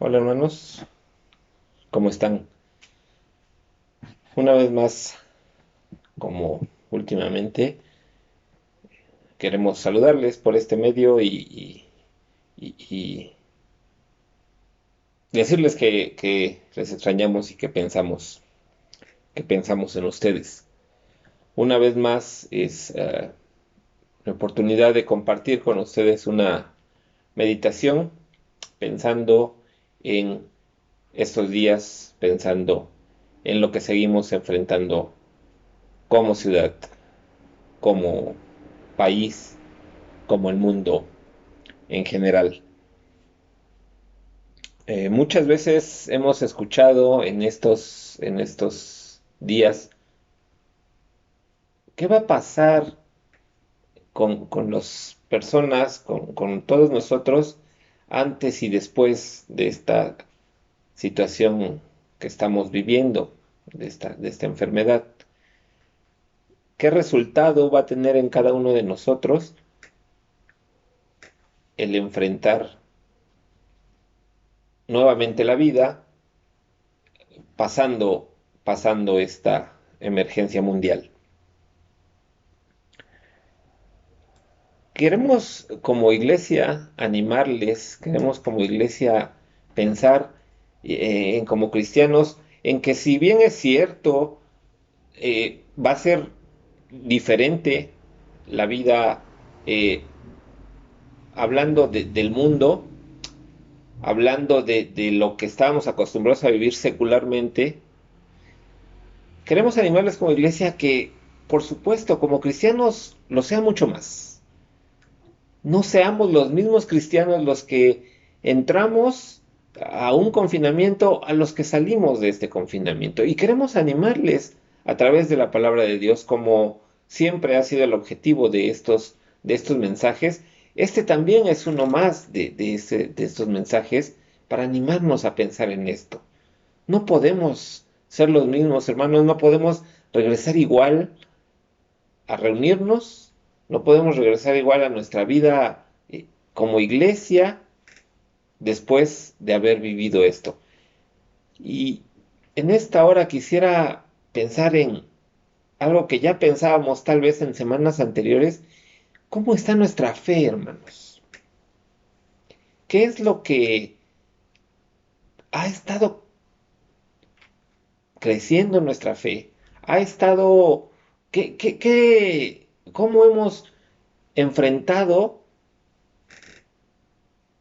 Hola hermanos, ¿cómo están? Una vez más, como últimamente, queremos saludarles por este medio y decirles que les extrañamos y que pensamos en ustedes. Una vez más es la oportunidad de compartir con ustedes una meditación pensando en estos días, pensando en lo que seguimos enfrentando como ciudad, como país, como el mundo en general. Muchas veces hemos escuchado en estos días qué va a pasar con las personas, con todos nosotros, antes y después de esta situación que estamos viviendo, de esta enfermedad. ¿Qué resultado va a tener en cada uno de nosotros el enfrentar nuevamente la vida pasando, pasando esta emergencia mundial? Queremos como iglesia animarles, queremos como iglesia pensar como cristianos en que si bien es cierto, va a ser diferente la vida, eh, hablando del mundo, hablando de lo que estábamos acostumbrados a vivir secularmente. Queremos animarles como iglesia que, por supuesto, como cristianos, lo sea mucho más. No seamos los mismos cristianos los que entramos a un confinamiento a los que salimos de este confinamiento. Y queremos animarles a través de la palabra de Dios, como siempre ha sido el objetivo de estos mensajes. Este también es uno más de estos mensajes para animarnos a pensar en esto. No podemos ser los mismos, hermanos, no podemos regresar igual a reunirnos, no podemos regresar igual a nuestra vida como iglesia después de haber vivido esto. Y en esta hora quisiera pensar en algo que ya pensábamos tal vez en semanas anteriores. ¿Cómo está nuestra fe, hermanos? ¿Qué es lo que ha estado creciendo nuestra fe? ¿Ha estado... cómo hemos enfrentado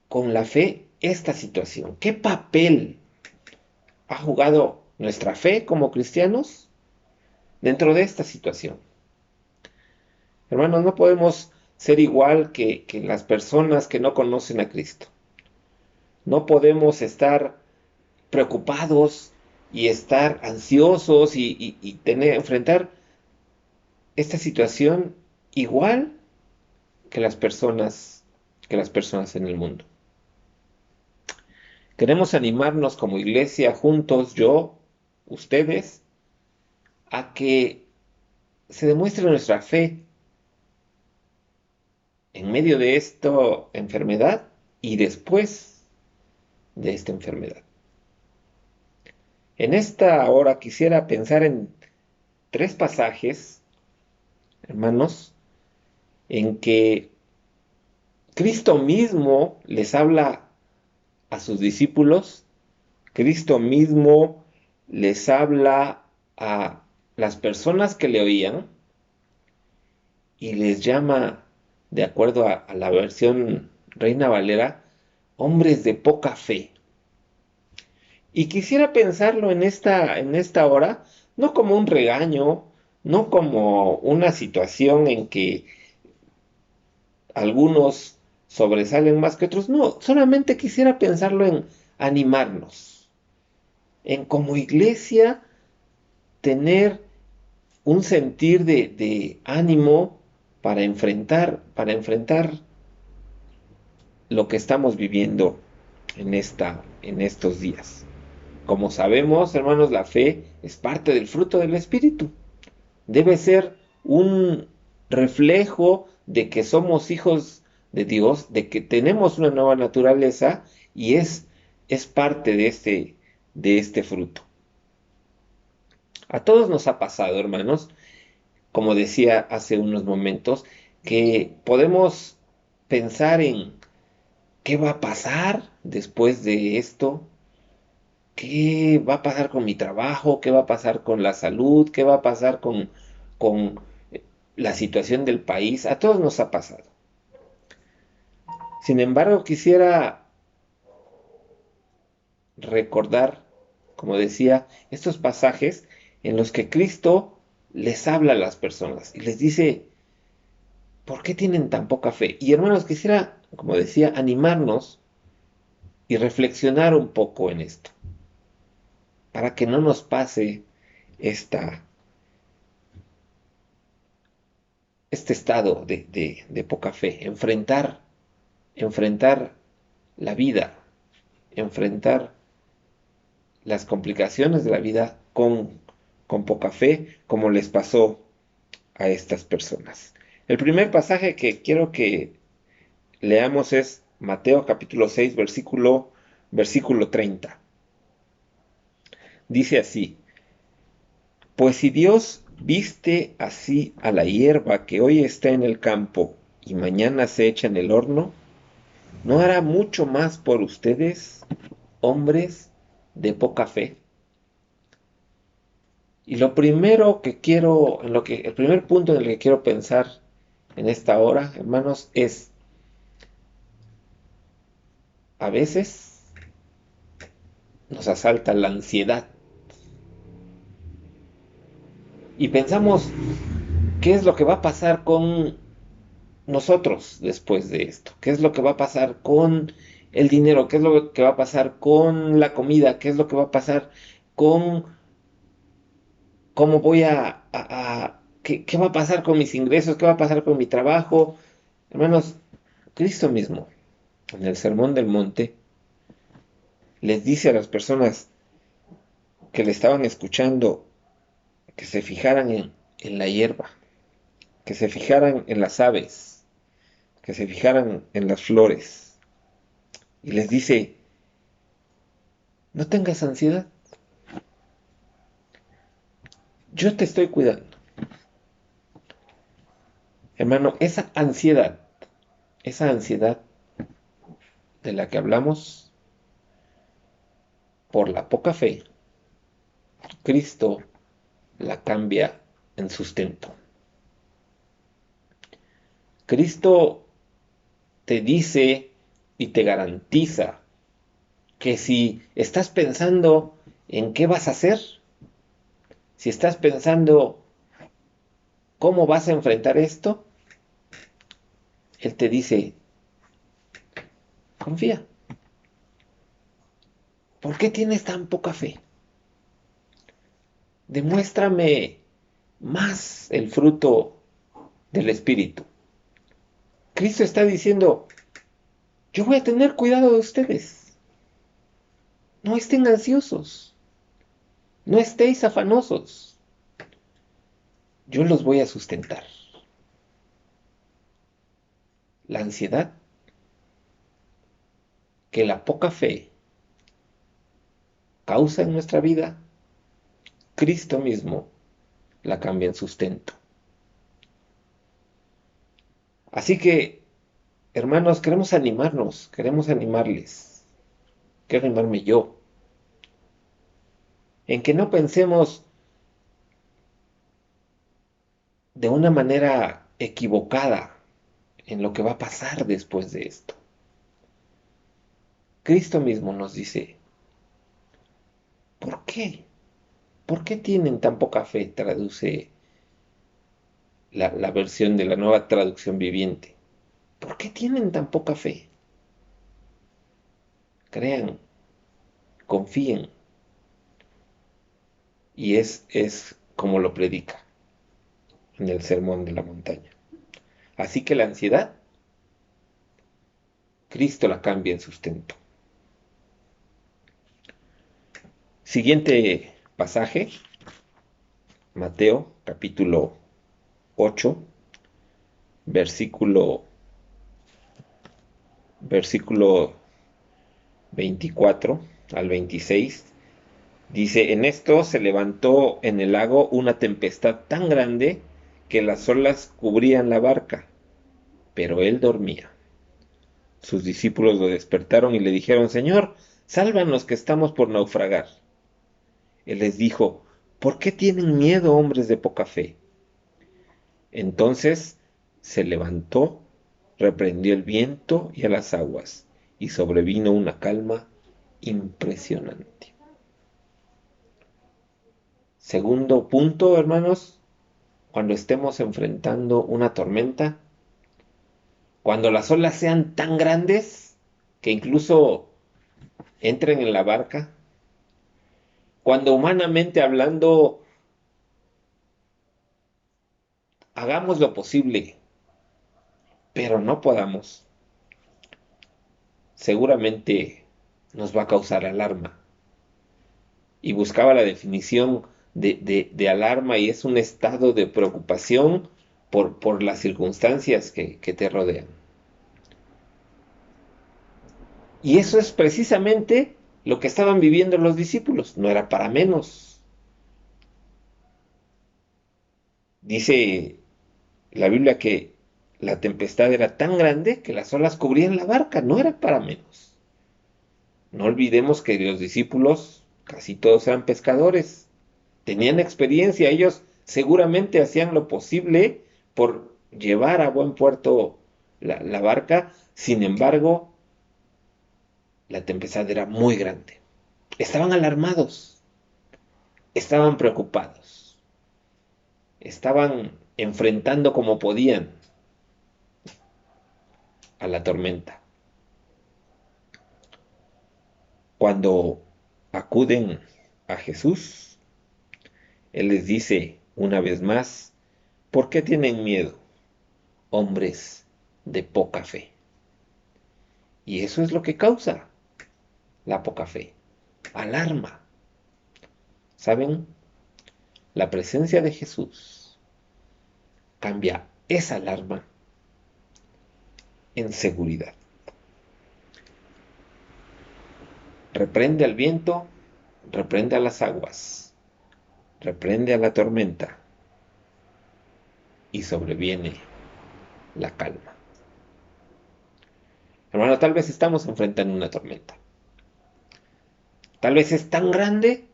con la fe esta situación? ¿Qué papel ha jugado nuestra fe como cristianos dentro de esta situación? Hermanos, no podemos ser igual que las personas que no conocen a Cristo. No podemos estar preocupados y estar ansiosos y enfrentar esta situación igual que que las personas en el mundo. Queremos animarnos como iglesia juntos, yo, ustedes, a que se demuestre nuestra fe en medio de esta enfermedad y después de esta enfermedad. En esta hora quisiera pensar en tres pasajes, hermanos, en que Cristo mismo les habla a sus discípulos, Cristo mismo les habla a las personas que le oían y les llama, de acuerdo a la versión Reina Valera, hombres de poca fe. Y quisiera pensarlo en esta hora, no como un regaño, no como una situación en que algunos sobresalen más que otros, no, solamente quisiera pensarlo en animarnos, en como iglesia tener un sentir de ánimo para enfrentar lo que estamos viviendo en estos días. Como sabemos, hermanos, la fe es parte del fruto del Espíritu. Debe ser un reflejo de que somos hijos de Dios, de que tenemos una nueva naturaleza y es es parte de este fruto. A todos nos ha pasado, hermanos, como decía hace unos momentos, que podemos pensar en qué va a pasar después de esto, qué va a pasar con mi trabajo, qué va a pasar con la salud, qué va a pasar con la situación del país. A todos nos ha pasado. Sin embargo, quisiera recordar, como decía, estos pasajes en los que Cristo les habla a las personas y les dice, ¿por qué tienen tan poca fe? Y hermanos, quisiera, como decía, animarnos y reflexionar un poco en esto, para que no nos pase esta, este estado de poca fe, enfrentar la vida, enfrentar las complicaciones de la vida con poca fe, como les pasó a estas personas. El primer pasaje que quiero que leamos es Mateo capítulo 6, versículo 30. Dice así, pues si Dios viste así a la hierba que hoy está en el campo y mañana se echa en el horno, ¿no hará mucho más por ustedes, hombres de poca fe? Y lo primero que quiero, el primer punto en el que quiero pensar en esta hora, hermanos, es a veces nos asalta la ansiedad y pensamos qué es lo que va a pasar con nosotros después de esto, qué es lo que va a pasar con el dinero, qué es lo que va a pasar con la comida, qué es lo que va a pasar con cómo voy qué va a pasar con mis ingresos, qué va a pasar con mi trabajo. Hermanos, Cristo mismo, en el Sermón del Monte, les dice a las personas que le estaban escuchando que se fijaran en la hierba, que se fijaran en las aves, que se fijaran en las flores. Y les dice, no tengas ansiedad, yo te estoy cuidando. Hermano, esa ansiedad de la que hablamos por la poca fe, Cristo la cambia en sustento. Cristo te dice y te garantiza que si estás pensando en qué vas a hacer, si estás pensando cómo vas a enfrentar esto, Él te dice, confía. ¿Por qué tienes tan poca fe? Demuéstrame más el fruto del Espíritu. Cristo está diciendo, yo voy a tener cuidado de ustedes. No estén ansiosos, no estéis afanosos. Yo los voy a sustentar. La ansiedad que la poca fe causa en nuestra vida, Cristo mismo la cambia en sustento. Así que, hermanos, queremos animarles, quiero animarme yo, en que no pensemos de una manera equivocada en lo que va a pasar después de esto. Cristo mismo nos dice, ¿por qué? ¿Por qué tienen tan poca fe? Traduce la versión de la nueva traducción viviente. ¿Por qué tienen tan poca fe? Crean, confíen. Y es como lo predica en el Sermón de la Montaña. Así que la ansiedad, Cristo la cambia en sustento. Siguiente pasaje, Mateo capítulo 8, versículo 24 al 26, dice, en esto se levantó en el lago una tempestad tan grande que las olas cubrían la barca, pero él dormía. Sus discípulos lo despertaron y le dijeron, Señor, sálvanos que estamos por naufragar. Él les dijo, ¿por qué tienen miedo, hombres de poca fe? Entonces se levantó, reprendió el viento y a las aguas, y sobrevino una calma impresionante. Segundo punto, hermanos, cuando estemos enfrentando una tormenta, cuando las olas sean tan grandes que incluso entren en la barca, cuando humanamente hablando hagamos lo posible, pero no podamos, seguramente nos va a causar alarma. Y buscaba la definición de alarma y es un estado de preocupación por las circunstancias que te rodean. Y eso es precisamente lo que estaban viviendo los discípulos, no era para menos. Dice la Biblia que la tempestad era tan grande que las olas cubrían la barca, no era para menos. No olvidemos que los discípulos, casi todos eran pescadores, tenían experiencia, ellos seguramente hacían lo posible por llevar a buen puerto la barca, sin embargo, la tempestad era muy grande. Estaban alarmados, estaban preocupados, estaban enfrentando como podían a la tormenta. Cuando acuden a Jesús, Él les dice una vez más, ¿por qué tienen miedo, hombres de poca fe? Y eso es lo que causa la poca fe, alarma. ¿Saben? La presencia de Jesús cambia esa alarma en seguridad. Reprende al viento, reprende a las aguas, reprende a la tormenta y sobreviene la calma. Hermano, tal vez estamos enfrentando una tormenta. Tal vez es tan grande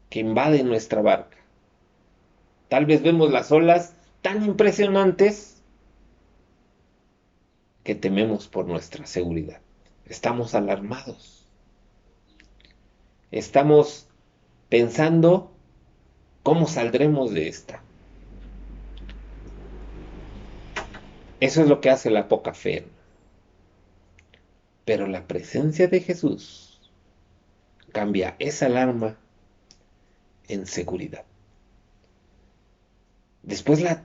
que invade nuestra barca. Tal vez vemos las olas tan impresionantes que tememos por nuestra seguridad. Estamos alarmados. Estamos pensando cómo saldremos de esta. Eso es lo que hace la poca fe. Pero la presencia de Jesús cambia esa alarma en seguridad. Después la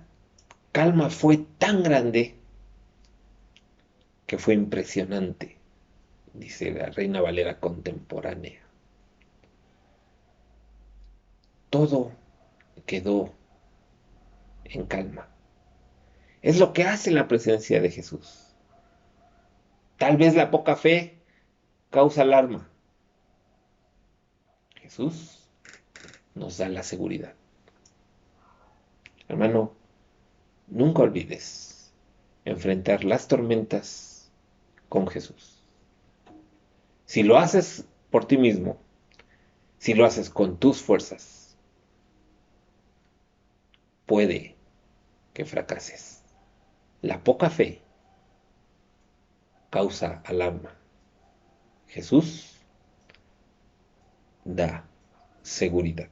calma fue tan grande que fue impresionante, dice la Reina Valera contemporánea. Todo quedó en calma. Es lo que hace la presencia de Jesús. Tal vez la poca fe causa alarma. Jesús nos da la seguridad. Hermano, nunca olvides enfrentar las tormentas con Jesús. Si lo haces por ti mismo, si lo haces con tus fuerzas, puede que fracases. La poca fe causa alarma. Jesús da seguridad.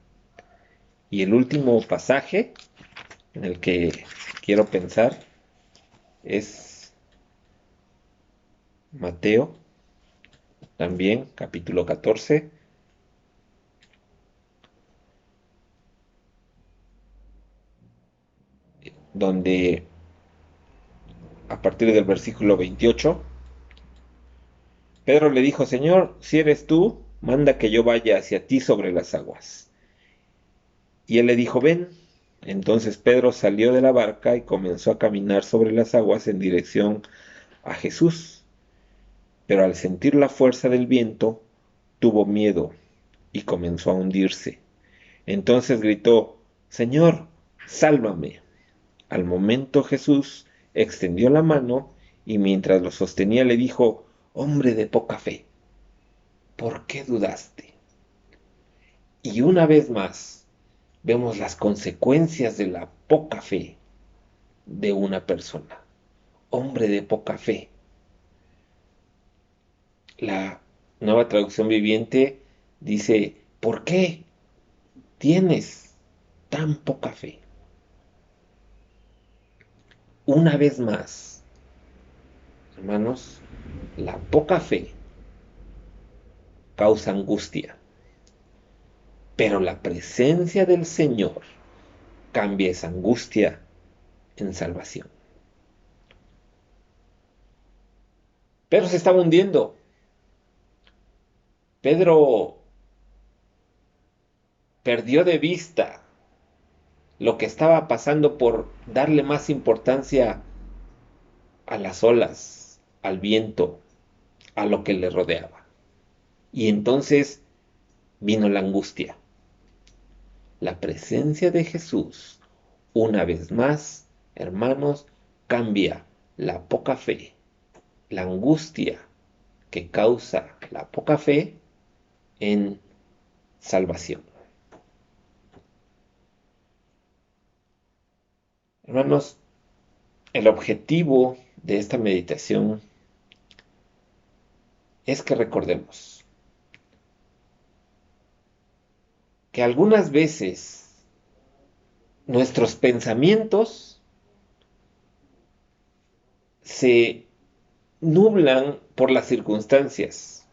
Y el último pasaje en el que quiero pensar es Mateo, también capítulo 14, donde a partir del versículo 28, Pedro le dijo, Señor, si eres tú, manda que yo vaya hacia ti sobre las aguas. Y él le dijo, ven. Entonces Pedro salió de la barca y comenzó a caminar sobre las aguas en dirección a Jesús. pero al sentir la fuerza del viento, tuvo miedo y comenzó a hundirse. Entonces gritó, Señor, sálvame. Al momento Jesús extendió la mano y mientras lo sostenía le dijo, hombre de poca fe, ¿por qué dudaste? Y una vez más vemos las consecuencias de la poca fe de una persona. Hombre de poca fe. La nueva traducción viviente dice, ¿por qué tienes tan poca fe? Una vez más, hermanos, la poca fe causa angustia, pero la presencia del Señor cambia esa angustia en salvación. Pedro se estaba hundiendo. Pedro perdió de vista lo que estaba pasando por darle más importancia a las olas, al viento, a lo que le rodeaba. Y entonces vino la angustia. La presencia de Jesús, una vez más, hermanos, cambia la poca fe, la angustia que causa la poca fe en salvación. Hermanos, el objetivo de esta meditación es que recordemos que algunas veces nuestros pensamientos se nublan por las circunstancias.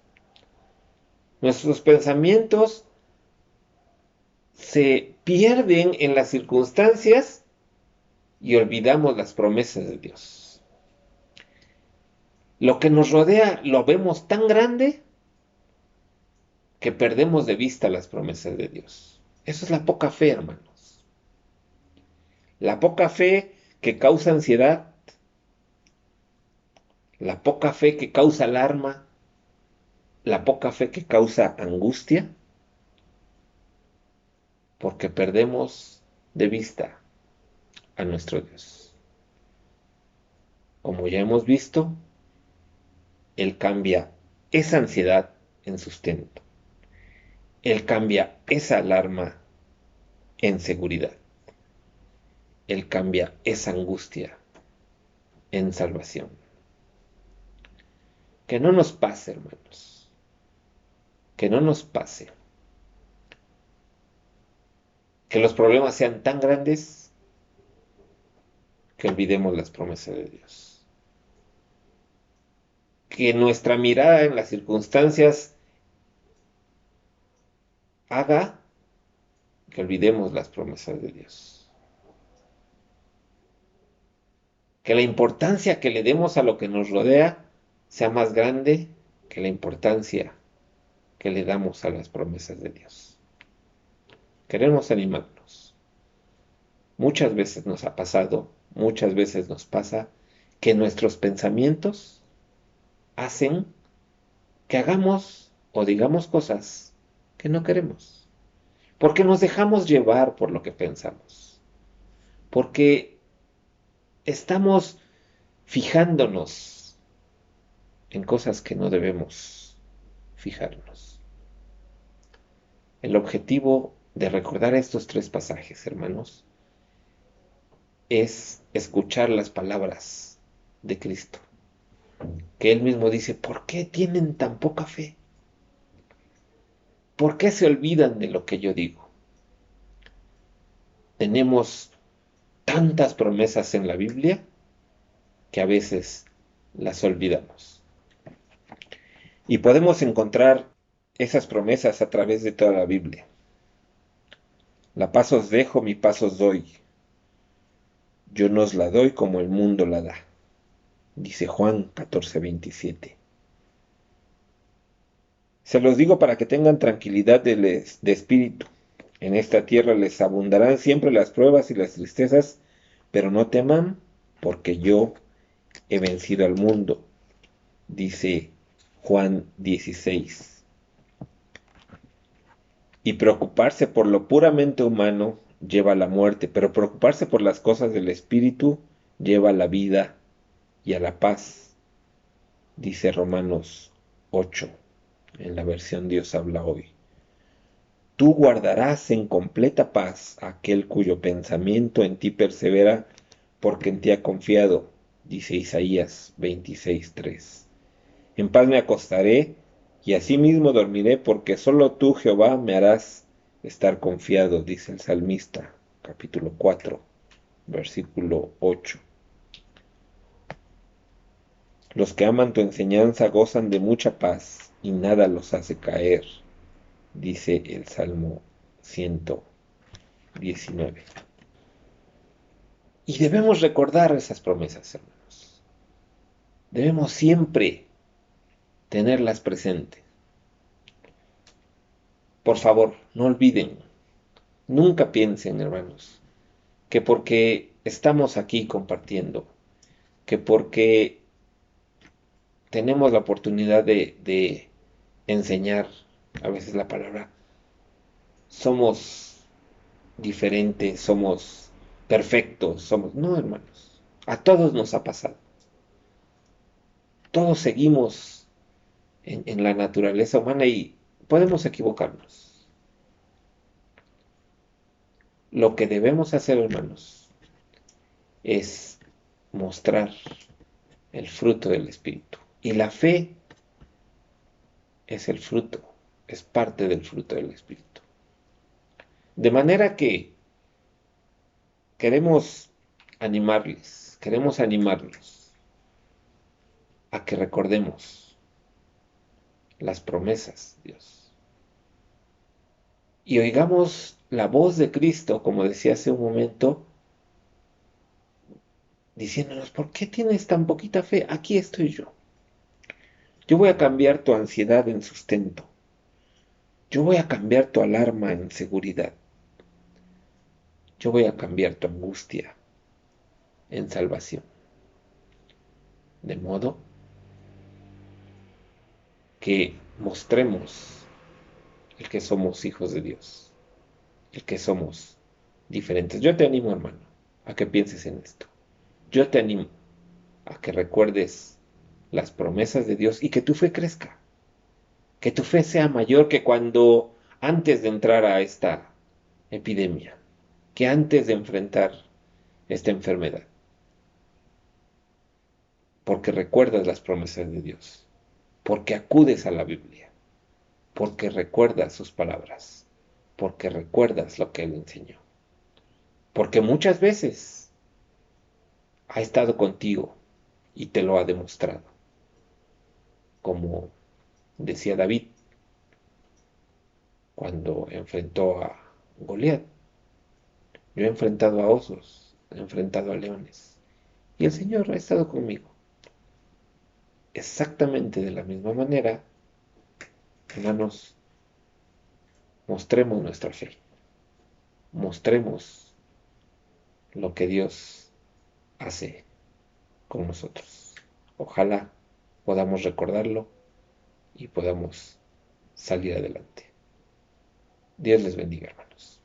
Nuestros pensamientos se pierden en las circunstancias y olvidamos las promesas de Dios. Lo que nos rodea lo vemos tan grande que perdemos de vista las promesas de Dios. Eso es la poca fe, hermanos. La poca fe que causa ansiedad, la poca fe que causa alarma, la poca fe que causa angustia, porque perdemos de vista a nuestro Dios. Como ya hemos visto, Él cambia esa ansiedad en sustento. Él cambia esa alarma en seguridad. Él cambia esa angustia en salvación. Que no nos pase, hermanos. Que no nos pase. Que los problemas sean tan grandes que olvidemos las promesas de Dios. Que nuestra mirada en las circunstancias haga que olvidemos las promesas de Dios. Que la importancia que le demos a lo que nos rodea sea más grande que la importancia que le damos a las promesas de Dios. Queremos animarnos. Muchas veces nos ha pasado, muchas veces nos pasa que nuestros pensamientos hacen que hagamos o digamos cosas que no queremos. Porque nos dejamos llevar por lo que pensamos. Porque estamos fijándonos en cosas que no debemos fijarnos. El objetivo de recordar estos tres pasajes, hermanos, es escuchar las palabras de Cristo, que Él mismo dice, ¿por qué tienen tan poca fe? ¿Por qué se olvidan de lo que yo digo? Tenemos tantas promesas en la Biblia que a veces las olvidamos. Y podemos encontrar esas promesas a través de toda la Biblia. La paz os dejo, mi paz os doy. Yo no os la doy como el mundo la da. Dice Juan 14:27. Se los digo para que tengan tranquilidad de espíritu. En esta tierra les abundarán siempre las pruebas y las tristezas, pero no teman, porque yo he vencido al mundo, dice Juan 16. Y preocuparse por lo puramente humano lleva a la muerte, pero preocuparse por las cosas del espíritu lleva a la vida y a la paz, dice Romanos 8, en la versión Dios habla hoy. Tú guardarás en completa paz a aquel cuyo pensamiento en ti persevera, porque en ti ha confiado, dice Isaías 26:3. En paz me acostaré y asimismo dormiré, porque solo tú, Jehová, me harás estar confiado, dice el salmista, capítulo 4, versículo 8. Los que aman tu enseñanza gozan de mucha paz y nada los hace caer, dice el Salmo 119. Y debemos recordar esas promesas, hermanos. Debemos siempre tenerlas presentes. Por favor, no olviden, nunca piensen, hermanos, que porque estamos aquí compartiendo, que porque tenemos la oportunidad de enseñar a veces la palabra, somos diferentes, somos perfectos, somos... No, hermanos, a todos nos ha pasado. Todos seguimos en la naturaleza humana y podemos equivocarnos. Lo que debemos hacer, hermanos, es mostrar el fruto del Espíritu. Y la fe es el fruto, es parte del fruto del Espíritu. De manera que queremos animarlos a que recordemos las promesas de Dios. Y oigamos la voz de Cristo, como decía hace un momento, diciéndonos, ¿por qué tienes tan poquita fe? Aquí estoy yo. Yo voy a cambiar tu ansiedad en sustento. Yo voy a cambiar tu alarma en seguridad. Yo voy a cambiar tu angustia en salvación. De modo que mostremos el que somos hijos de Dios, el que somos diferentes. Yo te animo, hermano, a que pienses en esto. Yo te animo a que recuerdes las promesas de Dios y que tu fe crezca, que tu fe sea mayor que cuando antes de entrar a esta epidemia, que antes de enfrentar esta enfermedad, porque recuerdas las promesas de Dios, porque acudes a la Biblia, porque recuerdas sus palabras, porque recuerdas lo que Él enseñó, porque muchas veces ha estado contigo y te lo ha demostrado, como decía David cuando enfrentó a Goliat. Yo he enfrentado a osos, he enfrentado a leones, y el Señor ha estado conmigo. Exactamente de la misma manera, hermanos, mostremos nuestra fe, mostremos lo que Dios hace con nosotros. Ojalá podamos recordarlo y podamos salir adelante. Dios les bendiga, hermanos.